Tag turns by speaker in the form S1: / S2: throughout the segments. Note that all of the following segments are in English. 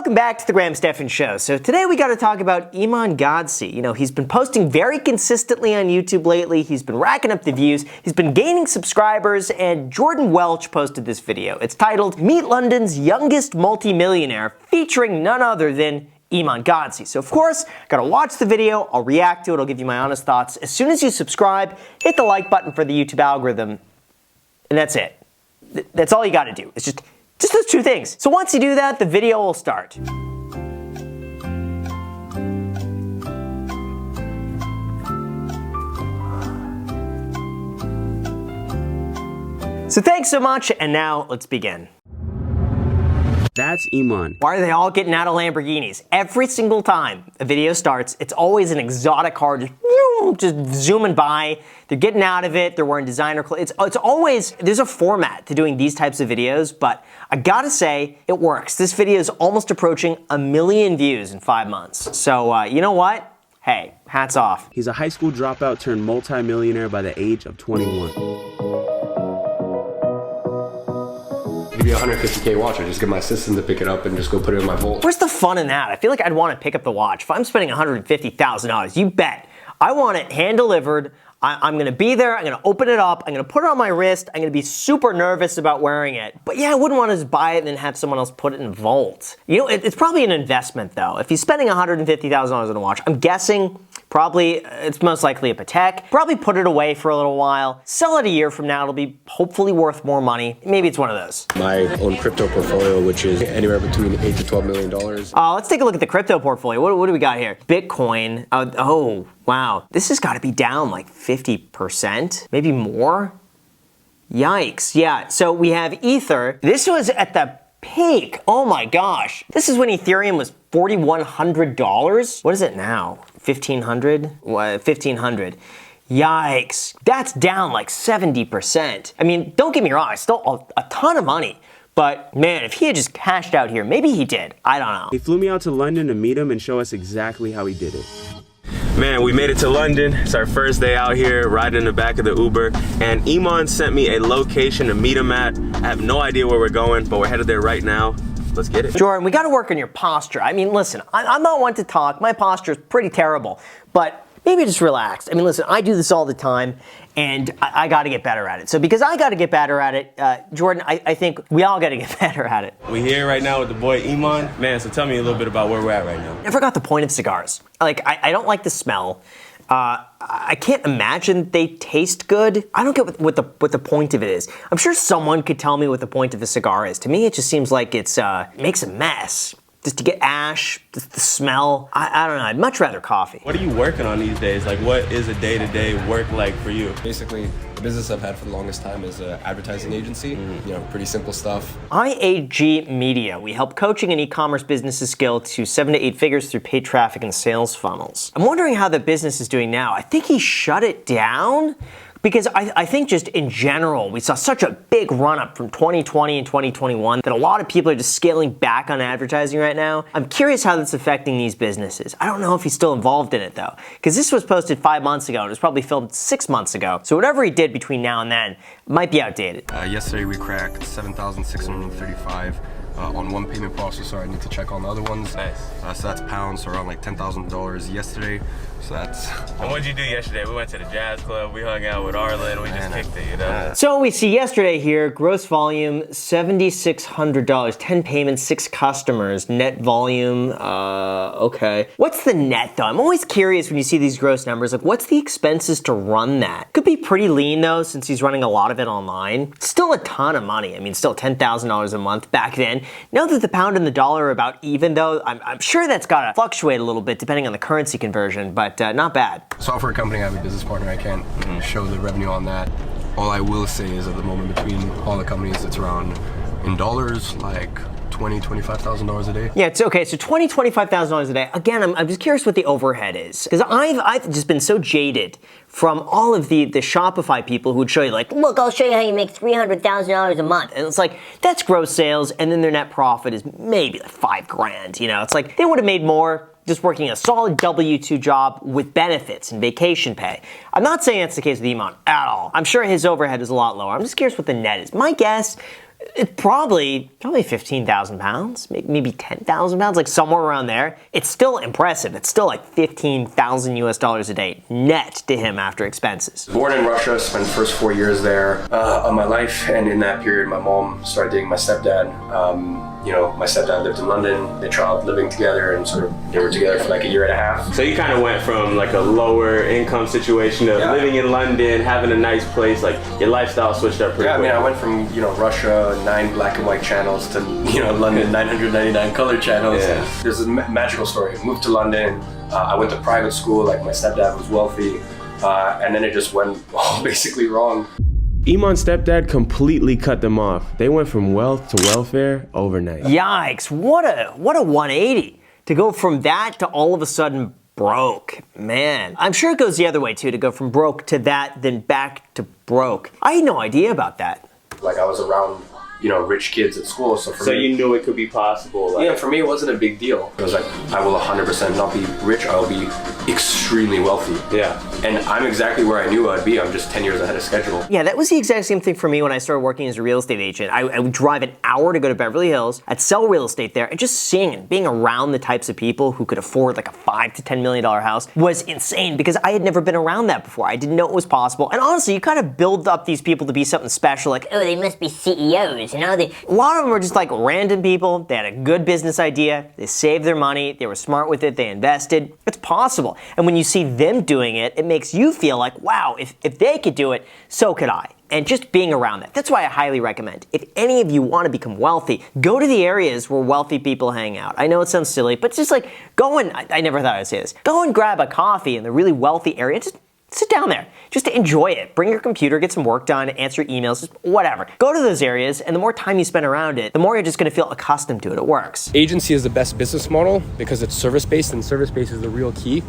S1: welcome back to the Graham Stephan Show. So today we got to talk about Iman Gadzhi. You know, he's been posting very consistently on YouTube lately. He's been racking up the views. He's been gaining subscribers, and Jordan Welch posted this video. It's titled, "Meet London's Youngest Multimillionaire," featuring none other than Iman Gadzhi. So of course, gotta watch the video, I'll react to it, I'll give you my honest thoughts. As soon as you subscribe, hit the like button for the YouTube algorithm, and that's it. That's all you gotta do. It's just those two things. So once you do that, the video will start. So thanks so much, and now let's begin.
S2: That's Iman.
S1: Why are they all getting out of Lamborghinis? Every single time a video starts, it's always an exotic car just zooming by. They're getting out of it, they're wearing designer clothes. It's always, there's a format to doing these types of videos, but I gotta say, it works. This video is almost approaching 1 million views in 5 months. So, you know what? Hey, hats off.
S2: He's a high school dropout turned multi-millionaire by the age of 21.
S3: Give you a 150K watch, I just get my assistant to pick it up and just go put it in my vault.
S1: Where's the fun in that? I feel like I'd want to pick up the watch. If I'm spending $150,000, you bet. I want it hand delivered. I'm gonna be there, I'm gonna open it up, I'm gonna put it on my wrist, I'm gonna be super nervous about wearing it. But yeah, I wouldn't want to just buy it and then have someone else put it in vault. You know, it's probably an investment though. If he's spending $150,000 on a watch, I'm guessing probably it's most likely a Patek. Probably put it away for a little while, sell it a year from now, it'll be hopefully worth more money. Maybe it's one of those.
S3: My own crypto portfolio, which is anywhere between $8 to $12 million.
S1: Let's take a look at the crypto portfolio. What do we got here? Bitcoin, oh, wow. This has got to be down like 50%, maybe more. Yikes, yeah. So we have Ether. This was at the peak. Oh my gosh. This is when Ethereum was $4,100. What is it now? 1,500? 1,500. Yikes. That's down like 70%. I mean, don't get me wrong, it's still a ton of money. But man, if he had just cashed out here, maybe he did. I don't know.
S2: He flew me out to London to meet him and show us exactly how he did it. Man, we made it to London. It's our first day out here, riding in the back of the Uber, and Iman sent me a location to meet him at. I have no idea where we're going, but we're headed there right now. Let's get it.
S1: Jordan, we gotta work on your posture. I mean, listen, I'm not one to talk. My posture is pretty terrible, but maybe just relax. I mean, listen, I do this all the time, and I gotta get better at it. So because I gotta get better at it, Jordan, I think we all gotta get better at it.
S2: We're here right now with the boy Iman. Man, so tell me a little bit about where we're at right now.
S1: I forgot the point of cigars. Like, I don't like the smell. I can't imagine they taste good. I don't get what the point of it is. I'm sure someone could tell me what the point of a cigar is. To me, it just seems like it makes a mess. Just to get ash, the smell. I don't know, I'd much rather coffee.
S2: What are you working on these days? Like, what is a day-to-day work like for you?
S3: Basically, the business I've had for the longest time is an advertising agency. You know, pretty simple stuff.
S1: IAG Media. We help coaching and e-commerce businesses scale to 7 to 8 figures through paid traffic and sales funnels. I'm wondering how the business is doing now. I think he shut it down. Because I think just in general, we saw such a big run up from 2020 and 2021 that a lot of people are just scaling back on advertising right now. I'm curious how that's affecting these businesses. I don't know if he's still involved in it though, because this was posted 5 months ago and it was probably filmed 6 months ago. So whatever he did between now and then might be outdated.
S3: Yesterday we cracked 7,635 on one payment processor. I need to check on the other ones.
S2: Nice.
S3: So that's pounds, so around like $10,000 yesterday. So that's...
S2: And what'd you do yesterday? We went to the jazz club, we hung out with Arlen, we just kicked it, you know?
S1: So we see yesterday here, gross volume, $7,600, 10 payments, 6 customers, net volume, okay. What's the net though? I'm always curious when you see these gross numbers, like what's the expenses to run that? Could be pretty lean though, since he's running a lot of it online. Still a ton of money. I mean, still $10,000 a month back then. Now that the pound and the dollar are about even though, I'm sure that's gotta fluctuate a little bit depending on the currency conversion, but not bad.
S3: Software company, I have a business partner. I can't show the revenue on that. All I will say is at the moment between all the companies, it's around, in dollars, like $20,000, $25,000 a day.
S1: Yeah, it's okay, so $20,000, $25,000 a day. Again, I'm just curious what the overhead is. Because I've just been so jaded from all of the Shopify people who would show you like, look, I'll show you how you make $300,000 a month. And it's like, that's gross sales, and then their net profit is maybe like $5,000, you know? It's like, they would have made more just working a solid W-2 job with benefits and vacation pay. I'm not saying that's the case with Iman at all. I'm sure his overhead is a lot lower. I'm just curious what the net is. My guess, It's probably 15,000 pounds, maybe 10,000 pounds, like somewhere around there. It's still impressive. It's still like 15,000 US dollars a day net to him after expenses.
S3: Born in Russia, spent the first 4 years there of my life, and in that period, my mom started dating my stepdad. My stepdad lived in London. They tried living together, and they were together for like a year and a half.
S2: So you kind of went from like a lower income situation to living in London, having a nice place, like your lifestyle switched up pretty quick.
S3: I went from, Russia, 9 black and white channels to, London, 999 color channels. Yeah. There's a magical story. I moved to London. I went to private school, like my stepdad was wealthy, and then it just went all basically wrong.
S2: Iman's stepdad completely cut them off. They went from wealth to welfare overnight.
S1: Yikes, what a 180. To go from that to all of a sudden broke. Man, I'm sure it goes the other way too, to go from broke to that, then back to broke. I had no idea about that.
S3: Like I was around, rich kids at school, so for me,
S2: you knew it could be possible.
S3: Yeah, for me it wasn't a big deal. It was like, I will 100% not be rich, I'll be extremely wealthy.
S2: Yeah.
S3: And I'm exactly where I knew I'd be. I'm just 10 years ahead of schedule.
S1: Yeah, that was the exact same thing for me when I started working as a real estate agent. I would drive an hour to go to Beverly Hills. I'd sell real estate there, and just seeing and being around the types of people who could afford like a $5 to $10 million house was insane because I had never been around that before. I didn't know it was possible. And honestly, you kind of build up these people to be something special, like, oh, they must be CEOs, A lot of them were just like random people. They had a good business idea. They saved their money. They were smart with it. They invested. It's possible. And when you see them doing it, it makes you feel like, wow, if they could do it, so could I. And just being around that. That's why I highly recommend. If any of you want to become wealthy, go to the areas where wealthy people hang out. I know it sounds silly, but just like go and, I never thought I'd say this, go and grab a coffee in the really wealthy area. Just sit down there. Just enjoy it. Bring your computer, get some work done, answer emails, just whatever. Go to those areas, and the more time you spend around it, the more you're just gonna feel accustomed to it. It works.
S3: Agency is the best business model because it's service-based, and service-based is the real key,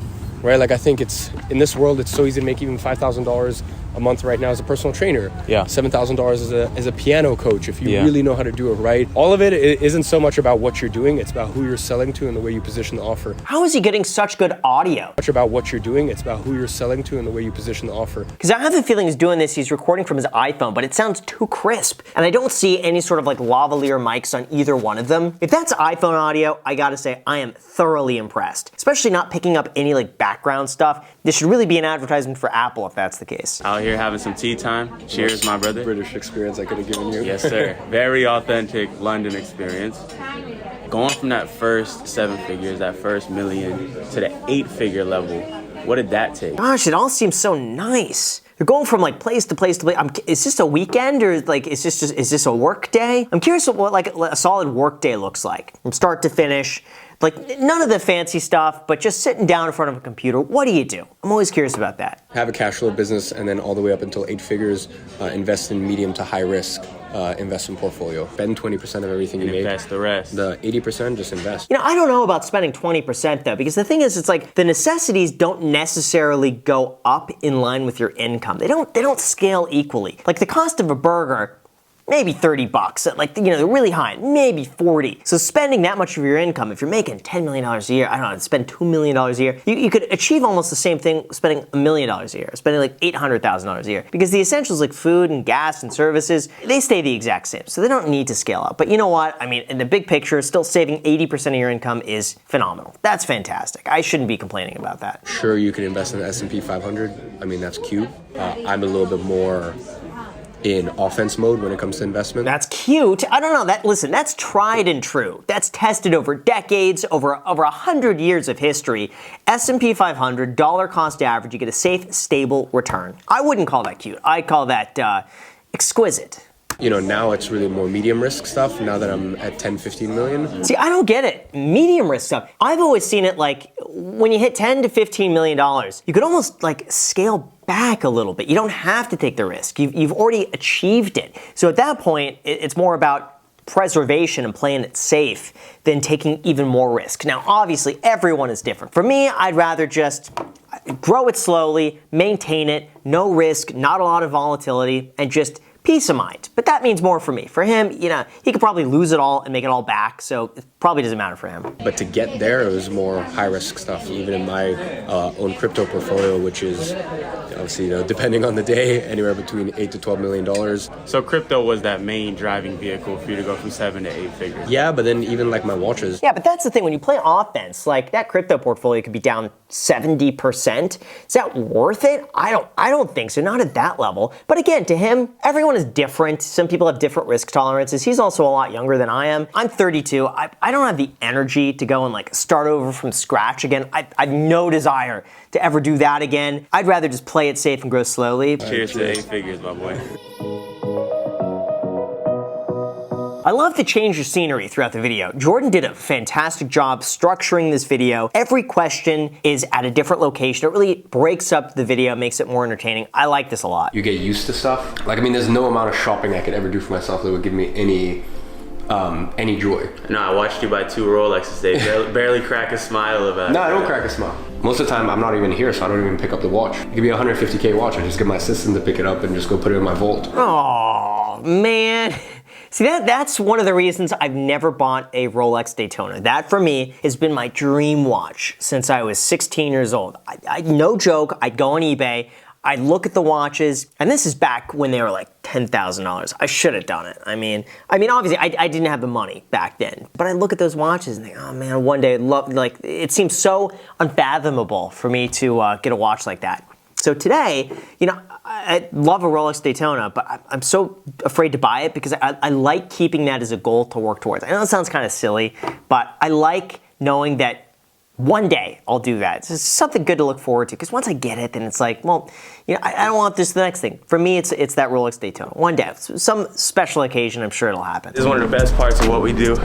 S3: right? Like I think in this world, it's so easy to make even $5,000 a month right now as a personal trainer.
S2: Yeah.
S3: $7,000 as a piano coach if you really know how to do it right. All of it isn't so much about what you're doing, it's about who you're selling to and the way you position the offer.
S1: How is he getting such good audio?
S3: Much about what you're doing, it's about who you're selling to and the way you position the offer.
S1: Because I have a feeling he's doing this, he's recording from his iPhone, but it sounds too crisp. And I don't see any sort of like lavalier mics on either one of them. If that's iPhone audio, I gotta say, I am thoroughly impressed. Especially not picking up any like background stuff. This should really be an advertisement for Apple if that's the case.
S2: Out here having some tea time. Cheers, my brother.
S3: British experience I could have given you.
S2: Yes, sir. Very authentic London experience. Going from that first 7 figures, that first million, to the 8-figure level, what did that take?
S1: Gosh, it all seems so nice. You're going from like place to place to place. Is this a weekend or like is this a work day? I'm curious what like a solid work day looks like from start to finish. Like none of the fancy stuff, but just sitting down in front of a computer. What do you do? I'm always curious about that.
S3: Have a cash flow business and then all the way up until 8 figures, invest in medium to high risk investment portfolio. Spend 20% of everything you make.
S2: Invest the rest.
S3: The 80% just invest.
S1: I don't know about spending 20% though, because the thing is, it's like the necessities don't necessarily go up in line with your income. They don't scale equally. Like the cost of a burger, maybe $30, like, they're really high, maybe 40. So spending that much of your income, if you're making $10 million a year, I don't know, spend $2 million a year, you could achieve almost the same thing spending $1 million a year, spending like $800,000 a year. Because the essentials like food and gas and services, they stay the exact same. So they don't need to scale up. But you know what? I mean, in the big picture, still saving 80% of your income is phenomenal. That's fantastic. I shouldn't be complaining about that.
S3: Sure, you can invest in the S&P 500. I mean, that's cute. I'm a little bit more in offense mode when it comes to investment.
S1: That's cute. I don't know. Listen, that's tried and true. That's tested over decades, over 100 years of history. S&P 500, dollar cost average, you get a safe, stable return. I wouldn't call that cute. I'd call that exquisite.
S3: Now it's really more medium risk stuff now that I'm at 10, 15 million.
S1: See, I don't get it. Medium risk stuff. I've always seen it like when you hit 10 to $15 million, you could almost like scale back a little bit. You don't have to take the risk. You've already achieved it. So at that point, it's more about preservation and playing it safe than taking even more risk. Now, obviously, everyone is different. For me, I'd rather just grow it slowly, maintain it, no risk, not a lot of volatility, and just peace of mind. But that means more for me. For him, you know, he could probably lose it all and make it all back, so it probably doesn't matter for him.
S3: But to get there, it was more high-risk stuff, even in my own crypto portfolio, which is obviously, you know, depending on the day, anywhere between $8 to $12 million.
S2: So crypto was that main driving vehicle for you to go from 7 to 8 figures.
S3: Yeah, but then even like my watches.
S1: Yeah, but that's the thing. When you play offense, like that crypto portfolio could be down 70%. Is that worth it? I don't think so. Not at that level. But again, to him, everyone is different. Some people have different risk tolerances. He's also a lot younger than I am. I'm 32. I don't have the energy to go and like start over from scratch again. I've no desire to ever do that again. I'd rather just play it safe and grow slowly.
S2: Cheers to 8 figures, my boy.
S1: I love to change the scenery throughout the video. Jordan did a fantastic job structuring this video. Every question is at a different location. It really breaks up the video, makes it more entertaining. I like this a lot.
S3: You get used to stuff. Like, I mean, there's no amount of shopping I could ever do for myself that would give me any joy.
S2: No, I watched you buy 2 Rolexes. They barely crack a smile about it.
S3: No, I don't crack a smile. Most of the time, I'm not even here, so I don't even pick up the watch. It could be a $150K watch. I just get my assistant to pick it up and just go put it in my vault.
S1: Oh, man. See, that's one of the reasons I've never bought a Rolex Daytona. That, for me, has been my dream watch since I was 16 years old. No joke, I'd go on eBay, I'd look at the watches, and this is back when they were like $10,000. I should have done it. I mean, obviously, I didn't have the money back then, but I look at those watches and think, oh man, one day, like, it seems so unfathomable for me to get a watch like that. So today, you know, I love a Rolex Daytona, but I'm so afraid to buy it because I like keeping that as a goal to work towards. I know it sounds kind of silly, but I like knowing that one day I'll do that. It's just something good to look forward to because once I get it, then it's like, well, you know, I don't want this the next thing. For me, it's that Rolex Daytona. One day, some special occasion, I'm sure it'll happen.
S2: This is one of the best parts of what we do,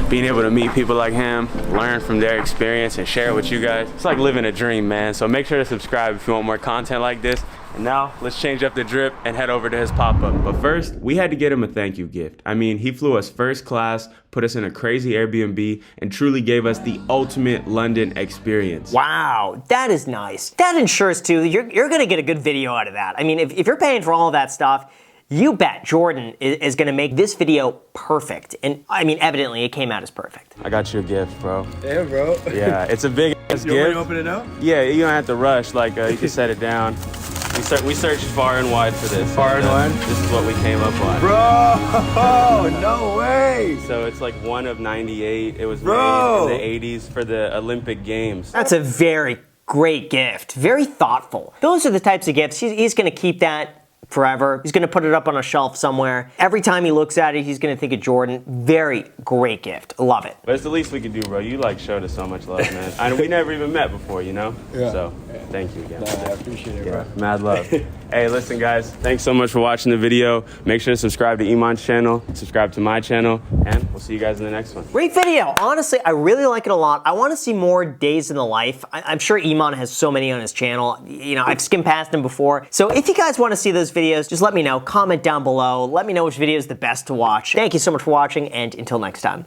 S2: being able to meet people like him, learn from their experience, and share it with you guys. It's like living a dream, man. So make sure to subscribe if you want more content like this. And now, let's change up the drip and head over to his pop-up. But first, we had to get him a thank you gift. I mean, he flew us first class, put us in a crazy Airbnb, and truly gave us the ultimate London experience.
S1: Wow, that is nice. That ensures, too, you're gonna get a good video out of that. I mean, if you're paying for all of that stuff, you bet Jordan is gonna make this video perfect. And I mean, evidently, it came out as perfect.
S2: I got you a gift, bro.
S3: Yeah, bro.
S2: Yeah, it's a big ass gift.
S3: You want me to open it up?
S2: Yeah, you don't have to rush. Like, you can set it down. We searched far and wide for this.
S3: Far and wide?
S2: This is what we came up on.
S3: Bro, no way.
S2: So it's like one of 98. It was
S3: Bro.
S2: made in the 80s for the Olympic Games.
S1: That's a very great gift. Very thoughtful. Those are the types of gifts. He's gonna keep that forever. He's gonna put it up on a shelf somewhere. Every time he looks at it, he's gonna think of Jordan. Very great gift. Love it.
S2: But it's the least we could do, bro. You like showed us so much love, man. We never even met before, you know?
S3: Yeah.
S2: So thank you again.
S3: Nah, I appreciate it, bro.
S2: Mad love. Hey, listen, guys. Thanks so much for watching the video. Make sure to subscribe to Iman's channel, subscribe to my channel, and we'll see you guys in the next one.
S1: Great video. Honestly, I really like it a lot. I want to see more days in the life. I'm sure Iman has so many on his channel. You know, I've skimmed past him before. So if you guys want to see those videos, just let me know. Comment down below. Let me know which video is the best to watch. Thank you so much for watching, and until next time.